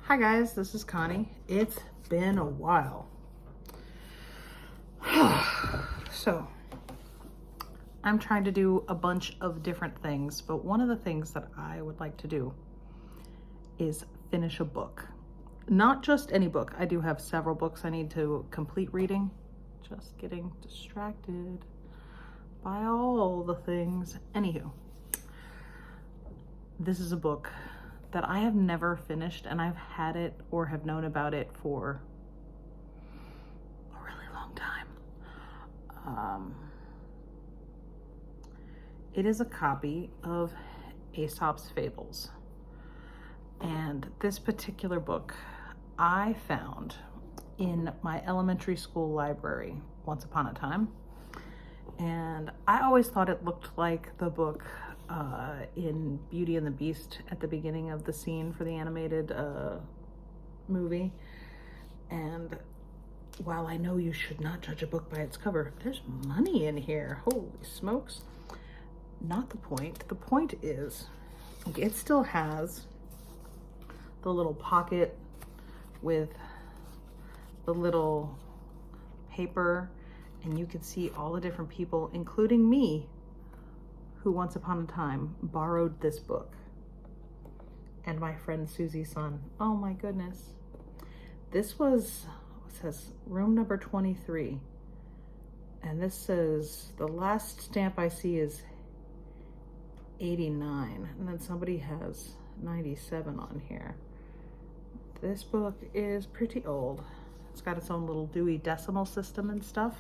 Hi guys, this is Connie. It's been a while. So, I'm trying to do a bunch of different things, but one of the things that I would like to do is finish a book. Not just any book. I do have several books I need to complete reading. Just getting distracted by all the things. Anywho, this is a book that I have never finished, and I've had it or have known about it for a really long time. It is a copy of Aesop's Fables. And this particular book I found in my elementary school library once upon a time. And I always thought it looked like the book in Beauty and the Beast at the beginning of the scene for the animated movie. And while I know you should not judge a book by its cover, there's money in here. Holy smokes. Not the point. The point is, it still has the little pocket with the little paper, and you can see all the different people, including me, who once upon a time borrowed this book. And my friend Susie's son. Oh my goodness. This was, it says room number 23. And this says, the last stamp I see is 89. And then somebody has 97 on here. This book is pretty old. It's got its own little Dewey Decimal System and stuff.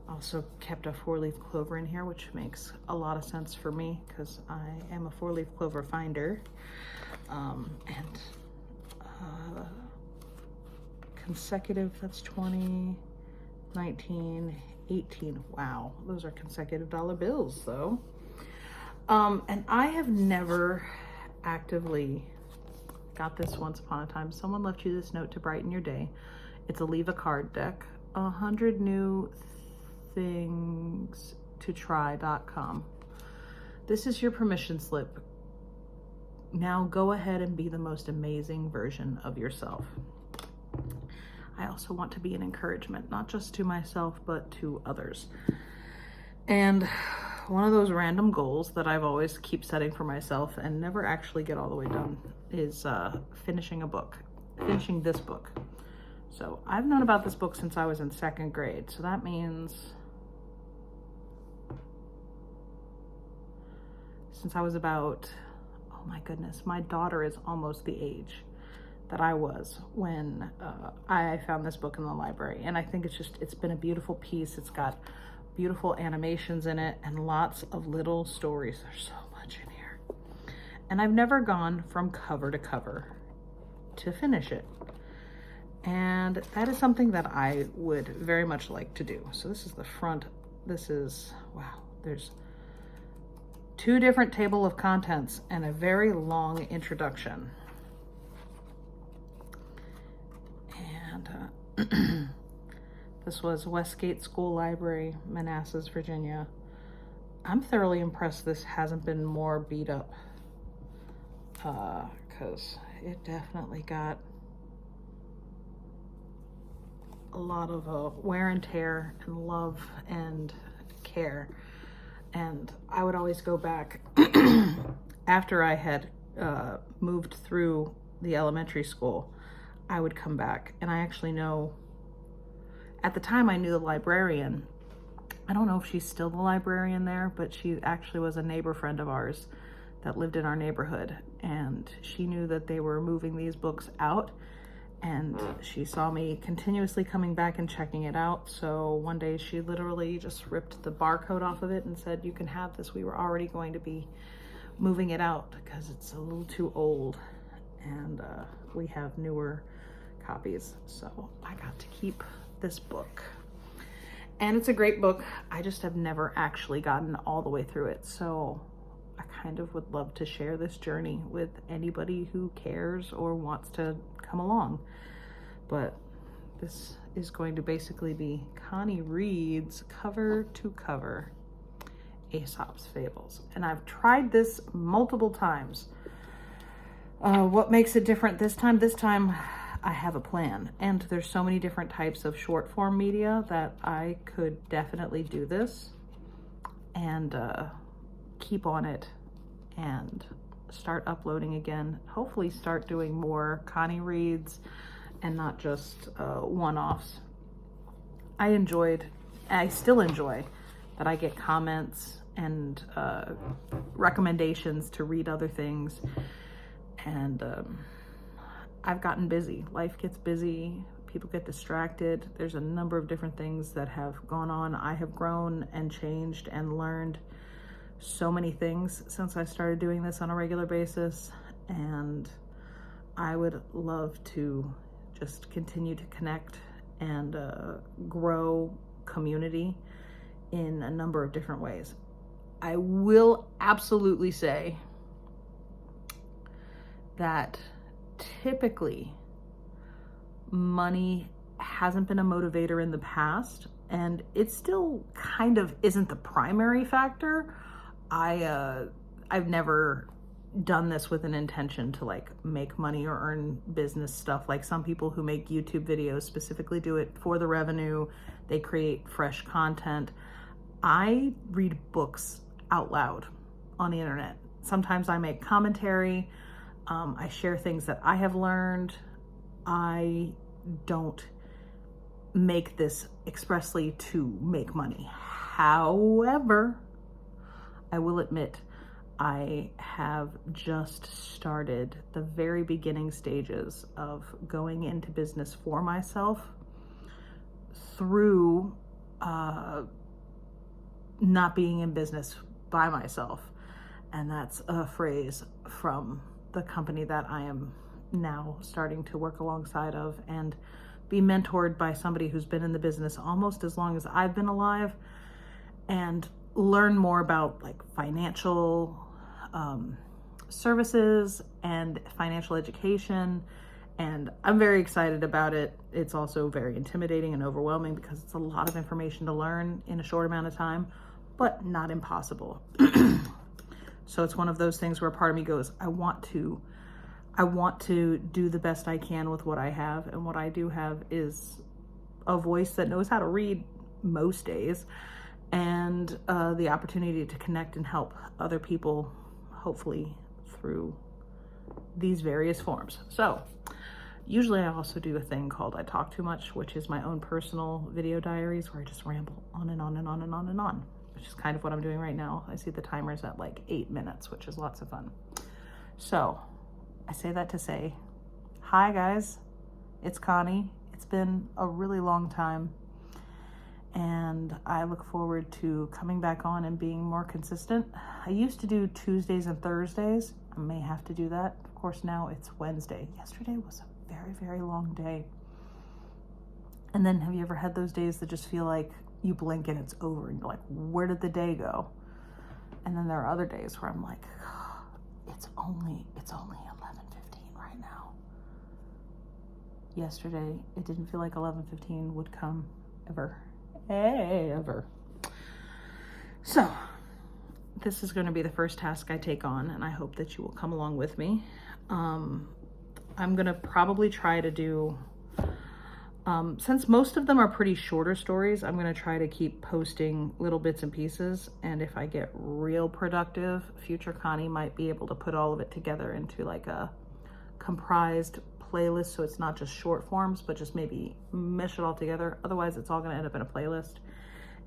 Also kept a 4-leaf clover in here, which makes a lot of sense for me because I am a 4-leaf clover finder. Consecutive, that's 20, 19, 18. Wow, those are consecutive dollar bills though. And I have never actively got this once upon a time. Someone left you this note to brighten your day. It's a leave a card deck. 100 new things to try.com. This is your permission slip. Now go ahead and be the most amazing version of yourself. I also want to be an encouragement, not just to myself, but to others. And one of those random goals that I've always keep setting for myself and never actually get all the way done is finishing a book, finishing this book. So I've known about this book since I was in 2nd grade. So that means since I was about, oh my goodness, my daughter is almost the age that I was when I found this book in the library. And I think it's been a beautiful piece. It's got beautiful animations in it and lots of little stories. There's so much in here. And I've never gone from cover to cover to finish it. And that is something that I would very much like to do. So this is the front. This is, wow, there's 2 different table of contents and a very long introduction. And this was Westgate School Library, Manassas, Virginia. I'm thoroughly impressed this hasn't been more beat up because it definitely got a lot of wear and tear and love and care. And I would always go back after I had moved through the elementary school. I would come back, and I actually know, at the time I knew the librarian. I don't know if she's still the librarian there, but she actually was a neighbor friend of ours that lived in our neighborhood, and she knew that they were moving these books out, and she saw me continuously coming back and checking it out. So one day she literally just ripped the barcode off of it and said, you can have this. We were already going to be moving it out because it's a little too old, and we have newer copies. So I got to keep this book. And it's a great book. I just have never actually gotten all the way through it. So I kind of would love to share this journey with anybody who cares or wants to come along. But this is going to basically be Connie reads cover to cover Aesop's Fables. And I've tried this multiple times. What makes it different this time? This time I have a plan, and there's so many different types of short form media that I could definitely do this and keep on it and start uploading again. Hopefully start doing more Connie reads and not just one-offs. I still enjoy that I get comments and recommendations to read other things. And I've gotten busy. Life gets busy. People get distracted. There's a number of different things that have gone on. I have grown and changed and learned so many things since I started doing this on a regular basis. And I would love to just continue to connect and grow community in a number of different ways. I will absolutely say that typically money hasn't been a motivator in the past, and it still kind of isn't the primary factor. I've never done this with an intention to like make money or earn business stuff. Like some people who make YouTube videos specifically do it for the revenue. They create fresh content. I read books out loud on the internet. Sometimes I make commentary. I share things that I have learned. I don't make this expressly to make money. However, I will admit I have just started the very beginning stages of going into business for myself through not being in business by myself. And that's a phrase from the company that I am now starting to work alongside of and be mentored by somebody who's been in the business almost as long as I've been alive, and learn more about like financial services and financial education. And I'm very excited about it. It's also very intimidating and overwhelming because it's a lot of information to learn in a short amount of time, but not impossible. So it's one of those things where part of me goes, I want to do the best I can with what I have. And what I do have is a voice that knows how to read most days, and the opportunity to connect and help other people, hopefully through these various forms. So usually I also do a thing called I Talk Too Much, which is my own personal video diaries where I just ramble on and on and on and on and on, which is kind of what I'm doing right now. I see the timer's at like 8 minutes, which is lots of fun. So I say that to say, hi guys, it's Connie. It's been a really long time, and I look forward to coming back on and being more consistent. I used to do Tuesdays and Thursdays. I may have to do that. Of course, now it's Wednesday. Yesterday was a very, very long day. And then have you ever had those days that just feel like you blink and it's over and you're like, where did the day go? And then there are other days where I'm like, oh, it's only 11:15 right now. Yesterday, it didn't feel like 11:15 would come ever. Ever. So this is going to be the first task I take on, and I hope that you will come along with me. I'm going to probably try to do, since most of them are pretty shorter stories, I'm going to try to keep posting little bits and pieces. And if I get real productive, future Connie might be able to put all of it together into like a comprised playlist, so it's not just short forms, but just maybe mesh it all together. Otherwise, it's all going to end up in a playlist,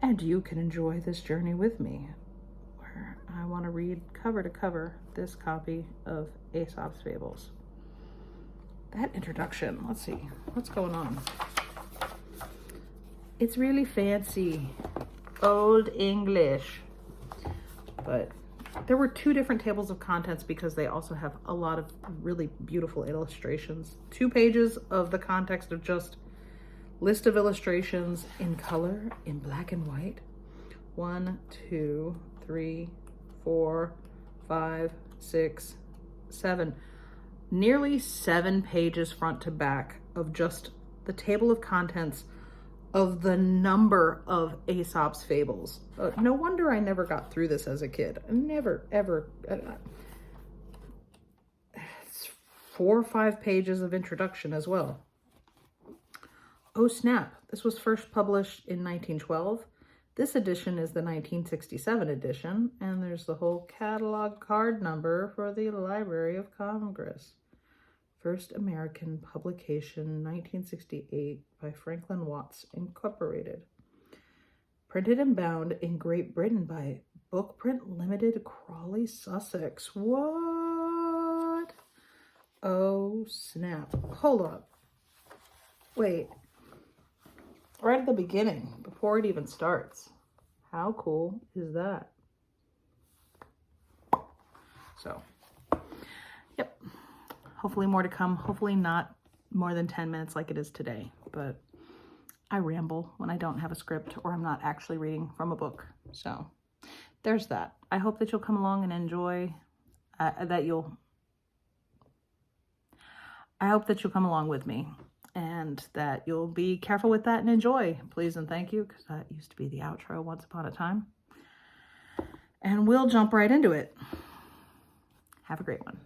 and you can enjoy this journey with me, where I want to read cover to cover this copy of Aesop's Fables. That introduction, let's see, what's going on? It's really fancy, old English, but there were 2 different tables of contents because they also have a lot of really beautiful illustrations. 2 pages of the context of just list of illustrations in color, in black and white. 1, 2, 3, 4, 5, 6, 7. Nearly 7 pages front to back of just the table of contents of the number of Aesop's Fables. No wonder I never got through this as a kid. Never, ever. 4 or 5 pages of introduction as well. Oh snap, this was first published in 1912. This edition is the 1967 edition, and there's the whole catalog card number for the Library of Congress. First American publication, 1968, by Franklin Watts Incorporated. Printed and bound in Great Britain by Bookprint Limited, Crawley, Sussex. What? Oh snap. Hold up. Wait. Right at the beginning, before it even starts. How cool is that? So, yep. Hopefully more to come. Hopefully not more than 10 minutes like it is today. But I ramble when I don't have a script or I'm not actually reading from a book. So there's that. I hope that you'll come along and enjoy, I hope that you'll come along with me and that you'll be careful with that and enjoy. Please and thank you, because that used to be the outro once upon a time. And we'll jump right into it. Have a great one.